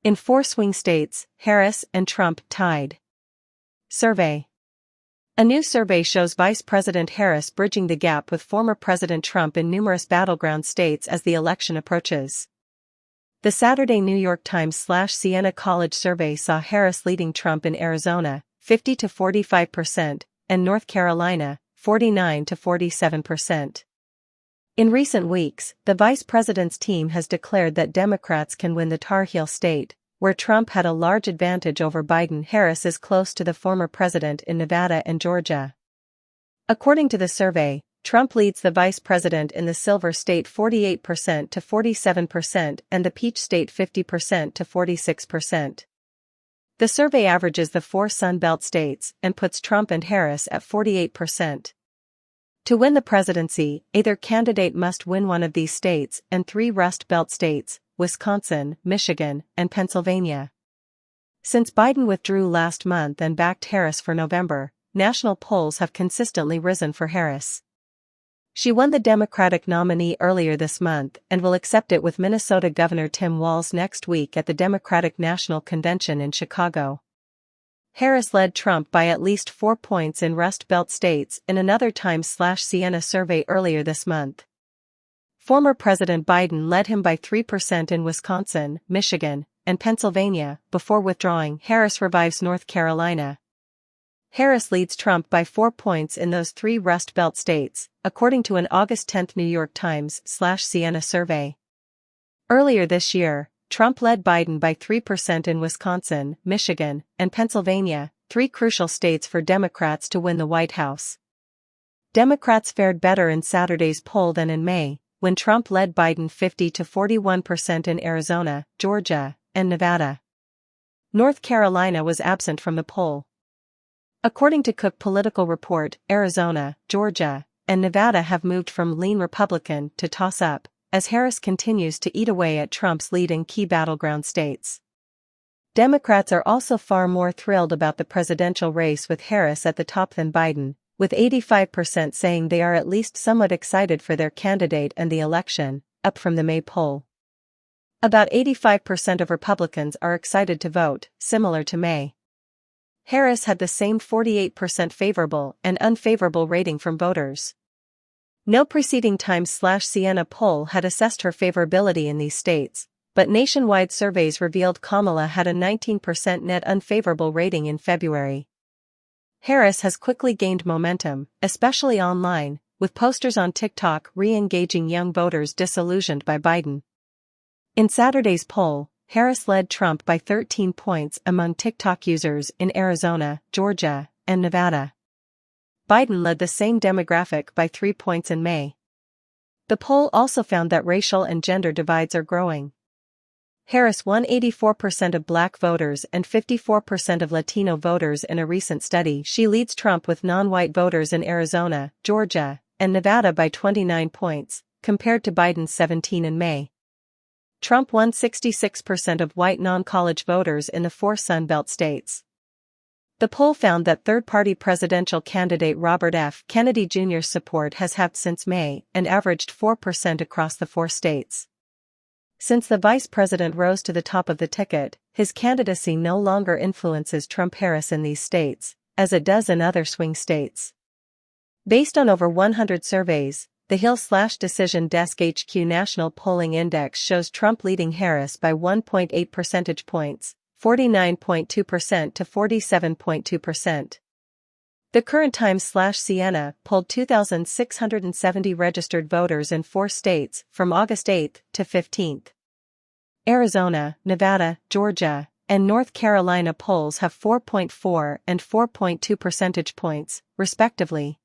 In 4 swing states, Harris and Trump tied. Survey. A new survey shows Vice President Harris bridging the gap with former President Trump in numerous battleground states as the election approaches. The Saturday New York Times/Siena College survey saw Harris leading Trump in Arizona, 50 to 45%, and North Carolina, 49 to 47%. In recent weeks, the vice president's team has declared that Democrats can win the Tar Heel state, where Trump had a large advantage over Biden. Harris is close to the former president in Nevada and Georgia. According to the survey, Trump leads the vice president in the Silver State 48% to 47% and the Peach State 50% to 46%. The survey averages the 4 Sun Belt states and puts Trump and Harris at 48%. To win the presidency, either candidate must win one of these states and 3 Rust Belt states, Wisconsin, Michigan, and Pennsylvania. Since Biden withdrew last month and backed Harris for November, national polls have consistently risen for Harris. She won the Democratic nominee earlier this month and will accept it with Minnesota Governor Tim Walz next week at the Democratic National Convention in Chicago. Harris led Trump by at least 4 points in Rust Belt states in another Times/Siena survey earlier this month. Former President Biden led him by 3% in Wisconsin, Michigan, and Pennsylvania before withdrawing. Harris revives North Carolina. Harris leads Trump by 4 points in those 3 Rust Belt states, according to an August 10 New York Times/Siena survey. Earlier this year, Trump led Biden by 3% in Wisconsin, Michigan, and Pennsylvania, 3 crucial states for Democrats to win the White House. Democrats fared better in Saturday's poll than in May, when Trump led Biden 50 to 41% in Arizona, Georgia, and Nevada. North Carolina was absent from the poll. According to Cook Political Report, Arizona, Georgia, and Nevada have moved from lean Republican to toss-up, as Harris continues to eat away at Trump's lead in key battleground states. Democrats are also far more thrilled about the presidential race with Harris at the top than Biden, with 85% saying they are at least somewhat excited for their candidate and the election, up from the May poll. About 85% of Republicans are excited to vote, similar to May. Harris had the same 48% favorable and unfavorable rating from voters. No preceding Times/Siena poll had assessed her favorability in these states, but nationwide surveys revealed Kamala had a 19% net unfavorable rating in February. Harris has quickly gained momentum, especially online, with posters on TikTok re-engaging young voters disillusioned by Biden. In Saturday's poll, Harris led Trump by 13 points among TikTok users in Arizona, Georgia, and Nevada. Biden led the same demographic by 3 points in May. The poll also found that racial and gender divides are growing. Harris won 84% of Black voters and 54% of Latino voters in a recent study. She leads Trump with non-white voters in Arizona, Georgia, and Nevada by 29 points, compared to Biden's 17 in May. Trump won 66% of white non-college voters in the 4 Sun Belt states. The poll found that third-party presidential candidate Robert F. Kennedy Jr.'s support has halved since May and averaged 4% across the 4 states. Since the vice president rose to the top of the ticket, his candidacy no longer influences Trump-Harris in these states, as it does in other swing states. Based on over 100 surveys, the Hill/Decision Desk HQ National Polling Index shows Trump leading Harris by 1.8 percentage points, 49.2% to 47.2%. The current Times/Siena polled 2,670 registered voters in 4 states from August 8 to 15. Arizona, Nevada, Georgia, and North Carolina polls have 4.4 and 4.2 percentage points, respectively.